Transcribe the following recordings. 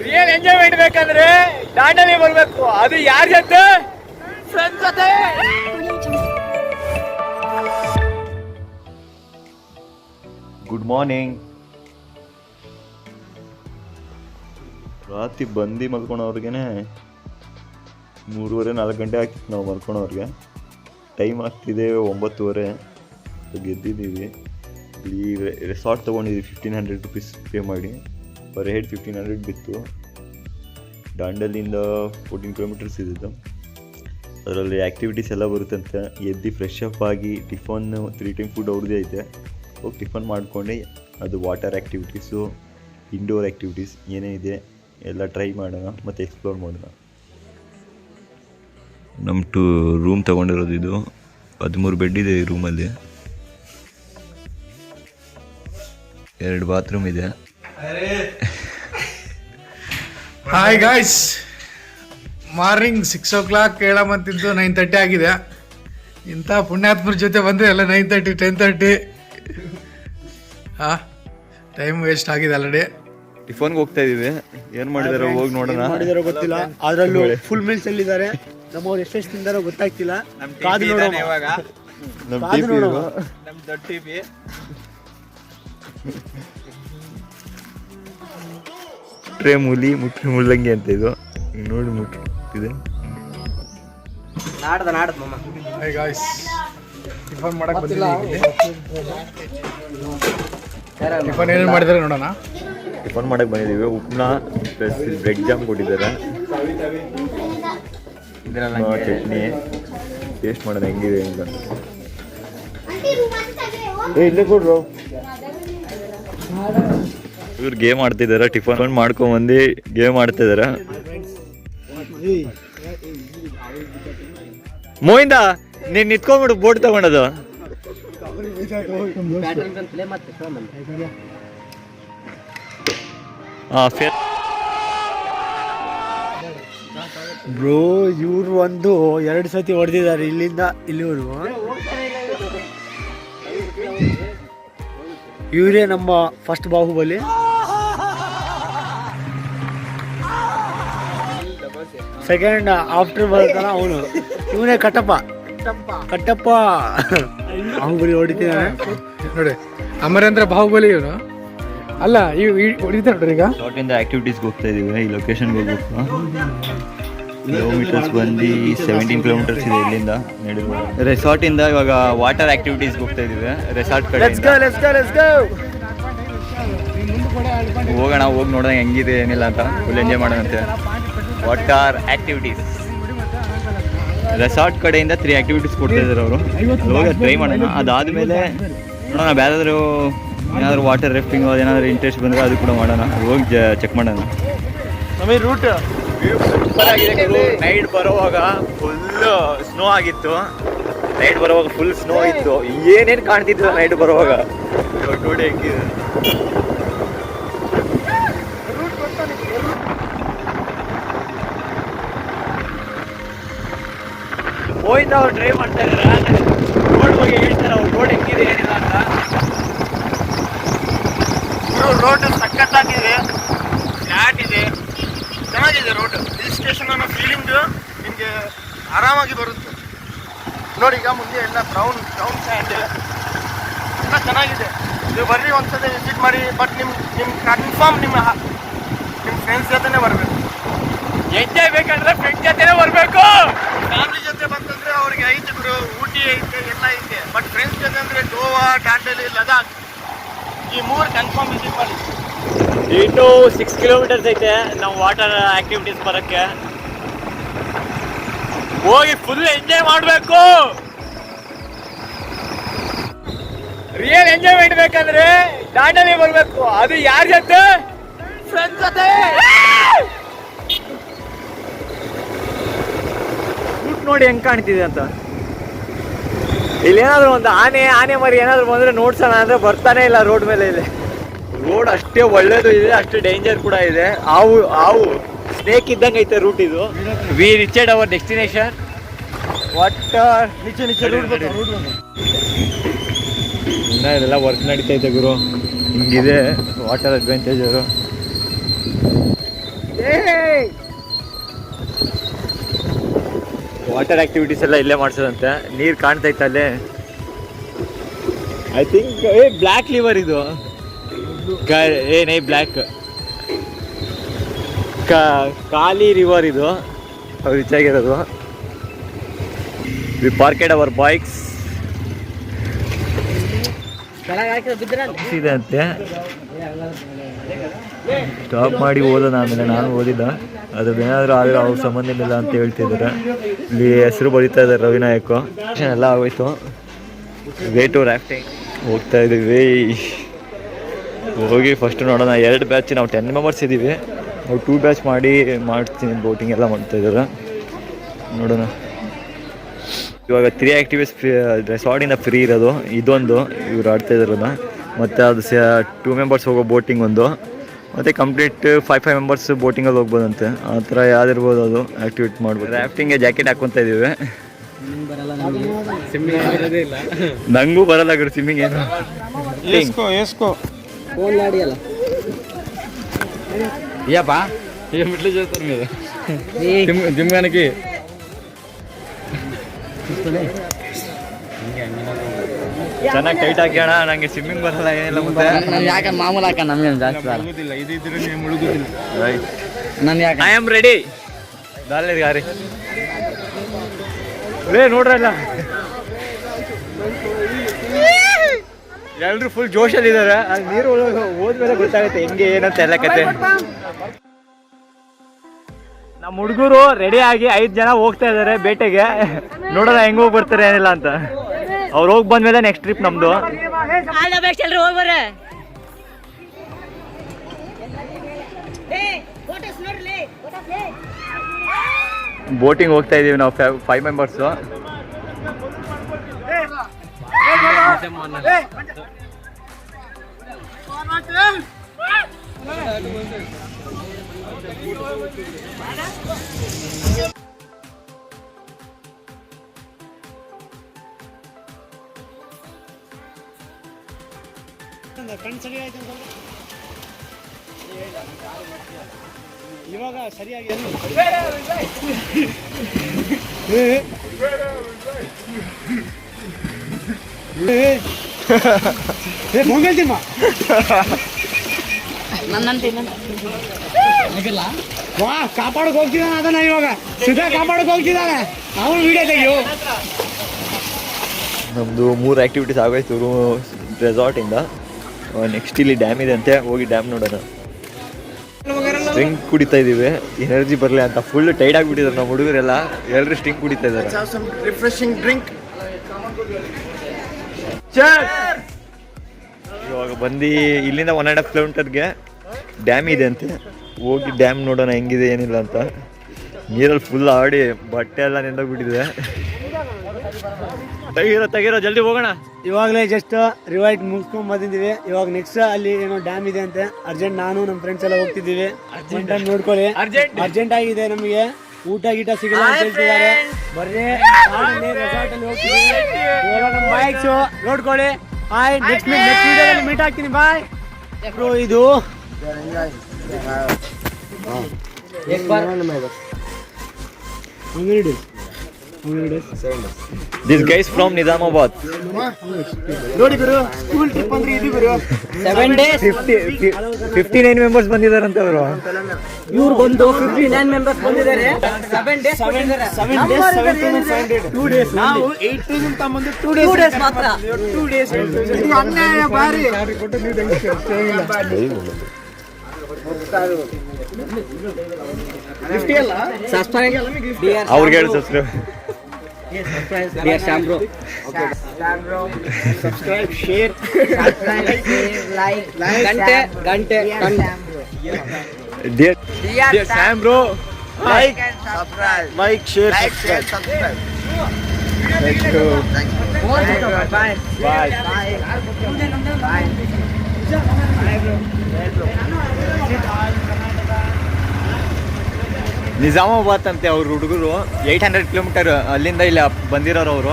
Real enjoyment ಬೇಕಂದ್ರೆ ದಾಂಡೇಲಿ ಬರ್ಬೇಕು. ಅದು ಯಾರ ಜೊತೆ? ಫ್ರೆಂಡ್ಸ್ ಜೊತೆ. Good morning. ರಾತ್ರಿ ಬಂದು ಮಲ್ಕೊಳೋರ್ಗೆ 3:30-4 ಗಂಟೆ ಆಗ್ತಿತ್ತು ನಾವು ಮಲ್ಕೊಳೋರ್ಗೆ. ಟೈಮ್ ಆಗ್ತಿದೆ 9:30. ಗೆದ್ದಿದ್ದೀವಿ. ಇಲ್ಲಿ ರೆಸಾರ್ಟ್ ತೊಗೊಂಡಿದ್ದೀವಿ 1500 ರುಪೀಸ್ ಪೇ ಮಾಡಿ. ಪರ್ ಹೆಡ್ 1500 ಬಿತ್ತು. ದಾಂಡೇಲಿಂದ 14 ಕಿಲೋಮೀಟರ್ಸ್ ಇದ್ದಿದ್ದು. ಅದರಲ್ಲಿ ಆ್ಯಕ್ಟಿವಿಟೀಸ್ ಎಲ್ಲ ಬರುತ್ತಂತೆ. ಎದ್ದು ಫ್ರೆಶ್ ಅಪ್ ಆಗಿ ಟಿಫನ್ 3 ಟೈಮ್ ಫುಡ್ ಅವ್ರದ್ದೇ ಐತೆ. ಹೋಗಿ ಟಿಫನ್ ಮಾಡ್ಕೊಂಡು ಅದು ವಾಟರ್ ಆ್ಯಕ್ಟಿವಿಟೀಸು, ಇಂಡೋರ್ ಆ್ಯಕ್ಟಿವಿಟೀಸ್ ಏನೇನಿದೆ ಎಲ್ಲ ಟ್ರೈ ಮಾಡೋಣ ಮತ್ತು ಎಕ್ಸ್ಪ್ಲೋರ್ ಮಾಡೋಣ. ನಮ್ಮ ರೂಮ್ ತೊಗೊಂಡಿರೋದು ಇದು. 13 ಬೆಡ್ ಇದೆ ಈ ರೂಮಲ್ಲಿ. 2 ಬಾತ್ರೂಮ್ ಇದೆ. ಹಾಯ್ ಗಾಯ್ಸ್, ಮಾರ್ನಿಂಗ್ 6 o'clock ಹೇಳಮಂತಿದ್ದು 9:30 ಆಗಿದೆ. ಇಂಥ ಪುಣ್ಯಾತ್ಮರ ಜೊತೆ ಬಂದರೆ ಎಲ್ಲ 9:30 10:30. ಟೈಮ್ ವೇಸ್ಟ್ ಆಗಿದೆ ಆಲ್ರೆಡಿ. ಟಿಫನ್ಗೆ ಹೋಗ್ತಾ ಇದೀವಿ. ಏನು ಮಾಡಿದಾರೋ ಹೋಗಿ ನೋಡೋಣ. ಮಾಡಿದಾರೋ ಗೊತ್ತಿಲ್ಲ. ಅದರಲ್ಲೂ ಫುಲ್ ಮೀಲ್ಸ್ ಎಲ್ಲಿದ್ದಾರೆ, ನಮ್ಮವ್ರು ಎಷ್ಟೆಷ್ಟು ತಿಂದಾರೋ ಗೊತ್ತಾಗ್ತಿಲ್ಲ. ಕಾದು ನೋಡೋಣ ಇವಾಗ. ನಮ್ಮ ದೊಡ್ಡ ಟಿವಿ ಟ್ರೇ ಮೂಲಿ ಮುಳ್ಳಂಗಿ ಅಂತ ಇದು ನೋಡಿ ಮುಟ್ಟಿದೆ. ನಾಡ್ದ ಮಮ್ಮ. ಹಾಯ್ ಗಾಯ್ಸ್, ಟಿಫನ್ ಮಾಡಕ್ಕೆ ಬಂದಿದ್ದೀವಿ. ಟಿಫನ್ ಏನೇನು ಮಾಡಿದ್ದಾರೆ ನೋಡೋಣ. ಟಿಫನ್ ಮಾಡಕ್ಕೆ ಬಂದಿದ್ದೀವಿ. ಉಪ್ನಾ ಪ್ಲಸ್ ಬ್ರೆಡ್ ಜಾಮ್ ಕೊಟ್ಟಿದ್ದಾರೆ. ಚಟ್ನಿ ಟೇಸ್ಟ್ ಮಾಡೋದು ಹೆಂಗಿದೆ ಅಂತ. ಇಲ್ಲೇ ಕೊಡ್ರು. ಇವ್ರು ಗೇಮ್ ಆಡ್ತಿದ್ದಾರೆ. ಟಿಫನ್ ಮಾಡ್ಕೊಂಬಂದು ಗೇಮ್ ಆಡ್ತಿದ್ದಾರೆ. ಮೋಯಿಂದ ನೀನು ನಿಂತ್ಕೊಂಡ್ಬಿಡು ಬೋಟ್ ತಗೊಂಡದು. ಬ್ರೋ, ಇವ್ರು 2 ಸತಿ ಹೊಡೆದಿದ್ದಾರೆ ಇಲ್ಲಿಂದ ಇಲ್ಲಿವರೆಗೂ. ಇವರೇ ನಮ್ಮ ಫಸ್ಟ್ ಬಾಹುಬಲಿ. ಸೆಕೆಂಡ್ ಆಫ್ಟರ್ ಬರ್ತಾನ ಅವನು. ಇವನೇ ಕಟ್ಟಪ್ಪ ಬಾಹುಬಲಿ ಹೊಡಿತಿದ್ದಾನೆ ನೋಡಿ. ಅಮರೇಂದ್ರ ಬಾಹುಬಲಿ ಇವನು ಅಲ್ಲ, ಹೊಡಿತಾರೆ ನೋಡ್ರಿ. ಈಗ ರೆಸಾರ್ಟಿಂದ ಆಕ್ಟಿವಿಟೀಸ್ಗೆ ಹೋಗ್ತಾ ಇದೀವಿ. ಈ ಲೊಕೇಶನ್ಗೆ ಹೋಗ್ಬೇಕು. ಕಿಲೋಮೀಟರ್ಸ್ ಬಂದು 17 ಕಿಲೋಮೀಟರ್ಸ್ ಇದೆ ಇಲ್ಲಿಂದ. ರೆಸಾರ್ಟಿಂದ ಇವಾಗ ವಾಟರ್ ಆಕ್ಟಿವಿಟೀಸ್ಗೆ ಹೋಗ್ತಾ ಇದೀವಿ. ರೆಸಾರ್ಟ್ ಕಡೆ ಹೋಗೋಣ. ಹೋಗಿ ನೋಡೋಣ ಹೆಂಗಿದೆ ಏನಿಲ್ಲ ಅಂತ. ಫುಲ್ ಎಂಜಾಯ್ ಮಾಡೋಣಂತೆ. ವಾಟರ್ ಆಕ್ಟಿವಿಟೀಸ್ ರೆಸಾರ್ಟ್ ಕಡೆಯಿಂದ 3 ಆಕ್ಟಿವಿಟೀಸ್ ಕೊಡ್ತಾ ಇದ್ದಾರೆ ಅವರು. ಹೋಗಿ ಟ್ರೈ ಮಾಡೋಣ. ಅದಾದಮೇಲೆ ನೋಡೋಣ ಬೇರೆಯಾದರೂ ಏನಾದರೂ ವಾಟರ್ ರಾಫ್ಟಿಂಗ್ ಅದೇನಾದರೂ ಇಂಟ್ರೆಸ್ಟ್ ಬಂದರೆ ಅದು ಕೂಡ ಮಾಡೋಣ. ಹೋಗಿ ಚೆಕ್ ಮಾಡೋಣ. ನಮಗೆ ರೂಟ್ ಸೂಪರ್ ಆಗಿದೆ. ನೈಟ್ ಬರೋವಾಗ ಫುಲ್ ಸ್ನೋ ಆಗಿತ್ತು. ನೈಟ್ ಬರೋವಾಗ ಫುಲ್ ಸ್ನೋ ಇತ್ತು. ಏನೇನು ಕಾಣ್ತಿತ್ತು ನೈಟ್ ಬರುವಾಗ. ನೋಡಿ ಹೆಂಗಿದೆ. ಹೋಯ್ತು ಅವ್ರು ಡ್ರೈವ್ ಮಾಡ್ತಾ ಇದ್ದಾರೆ. ರೋಡ್ ಬಗ್ಗೆ ಹೇಳ್ತಾರೆ ಅವ್ರು ರೋಡ್ ಹೆಂಗಿದೆ ಏನಿಲ್ಲ ಅಂತ. ರೋಡ್ ಸಖತ್ತಾಗಿದೆ, ಫ್ಲಾಟ್ ಇದೆ, ಚೆನ್ನಾಗಿದೆ ರೋಡ್. ಹಿಲ್ ಸ್ಟೇಷನ್ ಅನ್ನೋ ಫೀಲಿಂಗ್ ನಿಮಗೆ ಆರಾಮಾಗಿ ಬರುತ್ತೆ. ನೋಡಿ, ಈಗ ಮುಂದೆ ಎಲ್ಲ ಬ್ರೌನ್ ಸ್ಯಾಂಡ್ ಎಲ್ಲ ಚೆನ್ನಾಗಿದೆ. ನೀವು ಬರ್ರಿ, ಒಂದ್ಸತಿ ವಿಸಿಟ್ ಮಾಡಿ. ಬಟ್ ನಿಮ್ಮ ಕನ್ಫರ್ಮ್ ನಿಮ್ಮ ಫ್ರೆಂಡ್ಸ್ ಜೊತೆನೇ ಬರಬೇಕು. ಎಂಜಾಯ್ ಬೇಕಂದ್ರೆ ಫ್ರೆಂಡ್ಸ್ ಜೊತೆನೇ ಬರಬೇಕು. ಫ್ಯಾಮಿಲಿ ಜೊತೆ ಬಂತಂದ್ರೆ ಅವ್ರಿಗೆ ಐತೆ ಗುರು, ಊಟಿ ಐತೆ, ಎಲ್ಲ ಐತೆ. ಬಟ್ ಫ್ರೆಂಡ್ಸ್ ಜೊತೆ ಅಂದರೆ ಗೋವಾ, ದಾಂಡೇಲಿ, ಲದಾಖ್ ಈ 3 ಕನ್ಫರ್ಮ್ ವಿಸಿಟ್ ಮಾಡಿ. ಇನ್ನು 6 ಕಿಲೋಮೀಟರ್ಸ್ ಐತೆ ನಾವು ವಾಟರ್ ಆಕ್ಟಿವಿಟೀಸ್ ಬರೋಕ್ಕೆ. ಹೋಗಿ ಫುಲ್ ಎಂಜಾಯ್ ಮಾಡಬೇಕು. ರಿಯಲ್ ಎಂಜಾಯ್ಮೆಂಟ್ ಬೇಕಂದ್ರೆ ದಾಂಡೇಲಿ ಬರ್ಬೇಕು. ಅದು ಯಾರ ಜೊತೆ? ಫ್ರೆಂಡ್ಸ್ ಜೊತೆ. ರೂಟ್ ನೋಡಿ ಹೆಂಗ್ ಕಾಣ್ತಿದೆ ಅಂತ. ಇಲ್ಲೇನಾದ್ರೂ ಒಂದು ಆನೆ ಮರಿ ಏನಾದ್ರು ಬಂದ್ರೆ ನೋಡ್ಸೋಣ ಅಂದ್ರೆ ಬರ್ತಾನೆ ಇಲ್ಲ ರೋಡ್ ಮೇಲೆ. ಇದೆ ರೋಡ್ ಅಷ್ಟೇ ಒಳ್ಳೇದು ಇದೆ, ಅಷ್ಟೇ ಡೇಂಜರ್ ಕೂಡ ಇದೆ. ಹಾವು ಸ್ನೇಕ್ ಇದ್ದಂಗೆ ಐತೆ ರೂಟ್ ಇದು. We reached our destination. Water ಇನ್ನ ಇದೆಲ್ಲ ವರ್ಕ್ ನಡೀತಾ ಐತೆ ಗುರು. ಹಿಂಗಿದೆ ವಾಟರ್ ಅಡ್ವೆಂಚರು. ವಾಟರ್ ಆಕ್ಟಿವಿಟೀಸ್ ಎಲ್ಲ ಇಲ್ಲೇ ಮಾಡ್ಸೋದಂತೆ. ನೀರು ಕಾಣ್ತೈತೆ ಅಲ್ಲೇ. ಐ ಥಿಂಕ್ ಬ್ಲ್ಯಾಕ್ ಲಿವರ್ ಇದು ಏನೇ ಬ್ಲ್ಯಾಕ್ ಕಾಲಿ ರಿವರ್ ಇದು ರಿಚ್ ಆಗಿರೋದು. ವಿ ಪಾರ್ಕೆಡ್ ಅವರ್ ಬೈಕ್ಸ್ ಇದೆ ಅಂತೆ. ಸ್ಟಾಪ್ ಮಾಡಿ ಓದೋಣ ಆಮೇಲೆ ನಾನು ಓದಿಲ್ಲ. ಅದೇನಾದರೂ ಆದರೆ ಅವ್ರ ಸಂಬಂಧ ಇಲ್ಲ ಅಂತ ಹೇಳ್ತಿದ್ದಾರೆ. ಇಲ್ಲಿ ಹೆಸರು ಬರೀತಾ ಇದ್ದಾರೆ ರವಿನಾಯಕ್. ಎಲ್ಲ ಆಗೋಯ್ತು. ವೇ ಟು ರಾಫ್ಟಿಂಗ್ ಹೋಗ್ತಾ ಇದ್ದೀವಿ. ಹೋಗಿ ಫಸ್ಟ್ ನೋಡೋಣ. 2 ಬ್ಯಾಚ್ ನಾವು 10 ಮೆಂಬರ್ಸ್ ಇದ್ದೀವಿ. ನಾವು 2 ಬ್ಯಾಚ್ ಮಾಡ್ತೀನಿ. ಬೋಟಿಂಗ್ ಎಲ್ಲ ಮಾಡ್ತಾಯಿದ್ದಾರೆ. ನೋಡೋಣ. ಇವಾಗ 3 ಆ್ಯಕ್ಟಿವಿಟೀಸ್ ರೆಸಾರ್ಟಿಂದ ಫ್ರೀ ಇರೋದು ಇದೊಂದು ಇವ್ರು ಆಡ್ತಾ ಇದ್ದಾರಲ್ಲ. ಮತ್ತು ಅದು 2 ಮೆಂಬರ್ಸ್ ಹೋಗೋ ಬೋಟಿಂಗ್ ಒಂದು. ಮತ್ತು ಕಂಪ್ಲೀಟ್ 5 ಮೆಂಬರ್ಸ್ ಬೋಟಿಂಗಲ್ಲಿ ಹೋಗ್ಬೋದಂತೆ. ಆ ಥರ ಯಾವ್ದಿರ್ಬೋದು ಅದು ಆ್ಯಕ್ಟಿವಿಟಿ ಮಾಡ್ಬೋದು. ರಾಫ್ಟಿಂಗ್ಗೆ ಜಾಕೆಟ್ ಹಾಕ್ಕೊತಾ ಇದ್ದೀವಿ. ನಂಗೂ ಬರಲ್ಲ ಗುರು ಸ್ವಿಮ್ಮಿಂಗ್. ಏನು ఏపా ఏం ఇట్లా చేస్తారు మీరు జిమ్గానికి ಚೆನ್ನಾಗಿ ಟೈಟ್ ಹಾಕ್ಯಾಣ. ನನಗೆ ಸ್ವಿಮ್ಮಿಂಗ್ ಬರಲ್ಲ ಏನಿಲ್ಲ. ಮುಂದೆ ಯಾಕೆ ಮಾಮೂಲು ಹಾಕ ನಮ್ಗೆ ಜಾಸ್ತಿ ನಾನು ಯಾಕೆ ಐ ಆಮ್ ರೆಡಿ. ದಾಲೆ ಗಾರಿ ನೋಡ್ರಲ್ಲ ಎಲ್ಲರೂ ಫುಲ್ ಜೋಶಲ್ಲಿದ್ದಾರೆ. ಅಲ್ಲಿ ನೀರು ಒಳಗೆ ಹೋದ್ಮೇಲೆ ಗೊತ್ತಾಗುತ್ತೆ ಹೆಂಗೆ ಏನಂತ ಎಲ್ಲ ಕತೆ. ನಮ್ಮ ಹುಡುಗರು ರೆಡಿ ಆಗಿ 5 ಜನ ಹೋಗ್ತಾ ಇದ್ದಾರೆ ಬೇಟೆಗೆ. ನೋಡೋಣ ಹೆಂಗ್ ಹೋಗಿ ಬರ್ತಾರೆ ಏನಿಲ್ಲ ಅಂತ. ಅವ್ರು ಹೋಗಿ ಬಂದ್ಮೇಲೆ ನೆಕ್ಸ್ಟ್ ಟ್ರಿಪ್ ನಮ್ದು. ಬೋಟಿಂಗ್ ಹೋಗ್ತಾ ಇದೀವಿ ನಾವು 5 ಮೆಂಬರ್ಸು. ಇವಾಗ ಸರಿಯಾಗಿ ವಾ ಕಾಪಾಡಕ್ ಹೋಗ್ತಿದ್ದಾನೆ ಅದನ್ನ. ಇವಾಗ ಸುಧಾ ಕಾಪಾಡಕ್ ಹೋಗ್ತಿದ್ದಾನೆ. ಅವನು ವಿಡಿಯೋ ತೆಗಿಯೋ. ನಮ್ಮದು 3 ಆ್ಯಕ್ಟಿವಿಟೀಸ್ ಆಗೋಯ್ತು ರೆಸಾರ್ಟಿಂದ. ನೆಕ್ಸ್ಟ್ ಇಲ್ಲಿ ಡ್ಯಾಮ್ ಇದೆ ಅಂತೆ. ಹೋಗಿ ಡ್ಯಾಮ್ ನೋಡೋಣ. ಸ್ಟ್ರಿಂಗ್ ಕುಡಿತಾ ಇದ್ದೀವಿ ಎನರ್ಜಿ ಬರಲಿ ಅಂತ. ಫುಲ್ ಟೈರ್ಡ್ ಆಗಿಬಿಟ್ಟಿದ್ದಾರೆ ನಮ್ಮ ಹುಡುಗರೆಲ್ಲ. ಎಲ್ಲರೂ ಸ್ಟ್ರಿಂಗ್ ಕುಡಿತಾ ಇದ್ದಾರೆ. Refreshing drink. ಇವಾಗ ಬಂದು ಇಲ್ಲಿಂದ 1.5 ಕಿಲೋಮೀಟರ್ಗೆ ಡ್ಯಾಮ್ ಇದೆ ಅಂತೆ. ಹೋಗಿ ಡ್ಯಾಮ್ ನೋಡೋಣ ಹೆಂಗಿದೆ ಏನಿಲ್ಲ ಅಂತ. ನೀರಲ್ಲಿ ಫುಲ್ ಆಡಿ ಬಟ್ಟೆ ಎಲ್ಲ ನೆಂದೋಗ್ಬಿಟ್ಟಿದೆ. ತೆಗೀರೋ ಜಲ್ದಿ ಹೋಗೋಣ. ಇವಾಗಲೇ ಜಸ್ಟ್ ರಿವೈಟ್ ಮುಗಿಸ್ಕೊಂಡ್ ಬಂದಿದ್ದೀವಿ. ಇವಾಗ ನೆಕ್ಸ್ಟ್ ಅಲ್ಲಿ ಏನೋ ಡ್ಯಾಮ್ ಇದೆ ಅಂತೆ. ಅರ್ಜೆಂಟ್ ನಾನು ನಮ್ಮ ಫ್ರೆಂಡ್ಸ್ ಎಲ್ಲ ಹೋಗ್ತಿದ್ದೀವಿ. ಟೈಮ್ ನೋಡ್ಕೊಳ್ಳಿ. ಅರ್ಜೆಂಟ್ ಆಗಿದೆ ನಮಗೆ. ಊಟ ಗೀಟ ಸಿಗಲ್ಲ ಅಂತ ಹೇಳ್ತಿದ್ದಾರೆ. ಬರ್ರಿ ರೆಸಾರ್ಟ್ ಅಲ್ಲಿ ಹೋಗ್ತೀವಿ. ಇವಾಗ ನಮ್ಮ ಬೈಕ್ಸ್ ನೋಡ್ಕೊಳ್ಳಿ. ಹಾಯ್, ನೆಕ್ಸ್ಟ್ ವಿಡಿಯೋದಲ್ಲಿ ಮೀಟ್ ಆಗ್ತೀನಿ. Bye bro. ಇದು ದಿಸ್ ಗೈಸ್ ಫ್ರಮ್ ನಿಜಾಮಾಬಾದ್. ನೋಡಿ ಗುರು, ಸ್ಕೂಲ್ ಟ್ರಿಪ್ ಅಂದ್ರೆ ಇದು ಗುರು. 7 days 59 ಮೆಂಬರ್ಸ್ ಬಂದಿದ್ದಾರಂತೆ ಅವರು. ಇವ್ರು ಬಂದು 59 ಮೆಂಬರ್ಸ್ ಬಂದಿದ್ದಾರೆ. 7 days 700 2 days. ನಾವು 18 ಅಂತ ಬಂದು 2 days ಮಾತ್ರ. 2 days. ಇದು ಅನ್ಯಾಯ ಬಾರಿ. ಅವ್ರಿಗೆ ಹೇಳಿ ಸಬ್ಸ್ಕ್ರೈಬ್. Subscribe, share, ಗಂಟೆ Dear Sam bro, like, share, subscribe. Thank you. Bye. Nizamabad ಅಂತೆ ಅವ್ರ ಹುಡುಗರು. 800 ಕಿಲೋಮೀಟರ್ ಅಲ್ಲಿಂದ ಇಲ್ಲಿ ಬಂದಿರೋರು ಅವರು.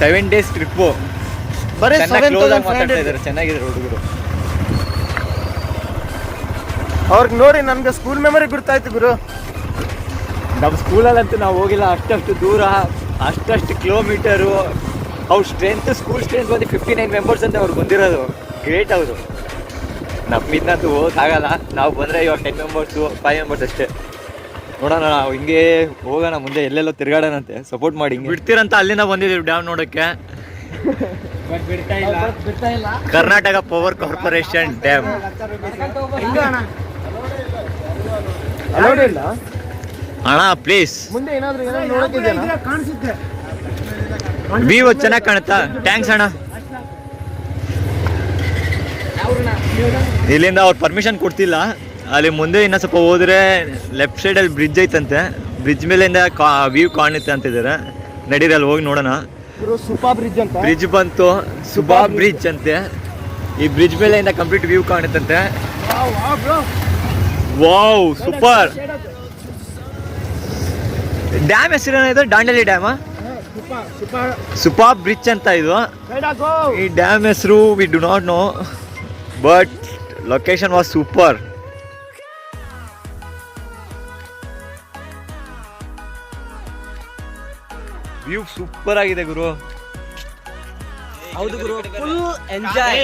7 days ಟ್ರಿಪ್ಪು. ಬರೀ ಚೆನ್ನಾಗಿ ಕ್ಲೋಸ್ ಆಗಿ ಮಾತಾಡ್ತಾ ಇದ್ದಾರೆ. ಚೆನ್ನಾಗಿದ್ದಾರೆ ಹುಡುಗರು. ಅವ್ರಿಗೆ ನೋಡಿ ನನಗೆ ಸ್ಕೂಲ್ ಮೆಮೊರಿ ಗುರ್ತಾಯ್ತು ಗುರು. ನಮ್ಮ ಸ್ಕೂಲಲ್ಲಂತೂ ನಾವು ಹೋಗಿಲ್ಲ ಅಷ್ಟು ದೂರ, ಅಷ್ಟು ಕಿಲೋಮೀಟರು. ಅವ್ರ ಸ್ಟ್ರೆಂತ್, ಸ್ಕೂಲ್ ಸ್ಟ್ರೆಂತ್ ಬಂದು 59 ಮೆಂಬರ್ಸ್ ಅಂತ ಅವ್ರು ಬಂದಿರೋದು. ಗ್ರೇಟ್ ಅವರು. ನಮ್ಮಿಂದಂತೂ ಹೋಗೋಕ್ಕಾಗಲ್ಲ. ನಾವು ಬಂದರೆ ಇವಾಗ 10 ಮೆಂಬರ್ಸು 5 ಮೆಂಬರ್ಸ್ ಅಷ್ಟೇ. ನೋಡೋಣ, ನಾವು ಹಿಂಗೆ ಹೋಗೋಣ ಮುಂದೆ, ಎಲ್ಲೆಲ್ಲೋ ತಿರ್ಗಾಡೋಣಂತೆ. ಸಪೋರ್ಟ್ ಮಾಡಿ. ಹಿಂಗೆ ಬಿಡ್ತೀರಂತ ಅಲ್ಲಿಂದ ಬಂದಿದ್ದೀವಿ ಡ್ಯಾಮ್ ನೋಡೋಕ್ಕೆ. Karnataka power corporation dam. ಅಣ್ಣ ಪ್ಲೀಸ್ ಮುಂದೆ ಏನಾದ್ರು ನೋಡೋಕ್ಕಿದೆಯಾ? ಕಾಣಿಸುತ್ತೆ. ವ್ಯೂ ಚೆನ್ನಾಗಿ ಕಾಣುತ್ತಾ? ಥ್ಯಾಂಕ್ಸ್ ಅಣ್ಣ. ಇಲ್ಲಿಂದ ಅವ್ರು ಪರ್ಮಿಷನ್ ಕೊಡ್ತಿಲ್ಲ. ಅಲ್ಲಿ ಮುಂದೆ ಇನ್ನೂ ಸ್ವಲ್ಪ ಹೋದ್ರೆ ಲೆಫ್ಟ್ ಸೈಡಲ್ಲಿ ಬ್ರಿಡ್ಜ್ ಐತಂತೆ. ಬ್ರಿಡ್ಜ್ ಮೇಲಿಂದ ವ್ಯೂ ಕಾಣುತ್ತೆ ಅಂತಿದ್ದಾರೆ. ನಡೀರಿ ಅಲ್ಲಿ ಹೋಗಿ ನೋಡೋಣ. ಸುಪಾ ಬ್ರಿಡ್ಜ್ ಅಂತ ಬ್ರಿಡ್ಜ್ ಬಂತು, ಸುಬಾ ಬ್ರಿಡ್ಜ್ ಅಂತೆ. ಈ ಬ್ರಿಡ್ಜ್ ಮೇಲಿಂದ ಕಂಪ್ಲೀಟ್ ವ್ಯೂ ಕಾಣುತ್ತಂತೆ. Wow, super. ಡ್ಯಾಮ್ ಹೆಸರೇನಿದೆ? ದಾಂಡೇಲಿ ಡ್ಯಾಮಾ? ಸುಪಾ ಬ್ರಿಡ್ಜ್ ಅಂತ ಇದು. ಈ ಡ್ಯಾಮ್ ಹೆಸರು we do not know, but location was super. View super ಆಗಿದೆ ಗುರು. ಹೌದು ಗುರು, ಫುಲ್ ಎಂಜಾಯ್.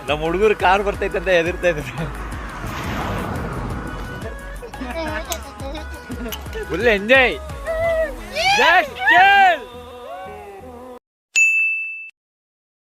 ನಮ್ಮ ಹುಡುಗರು ಕಾರ್ ಬರ್ತೈತೆ ಅಂತ ಹೆದರ್ತಾ ಇದ್ದಾರೆ. Full enjoy.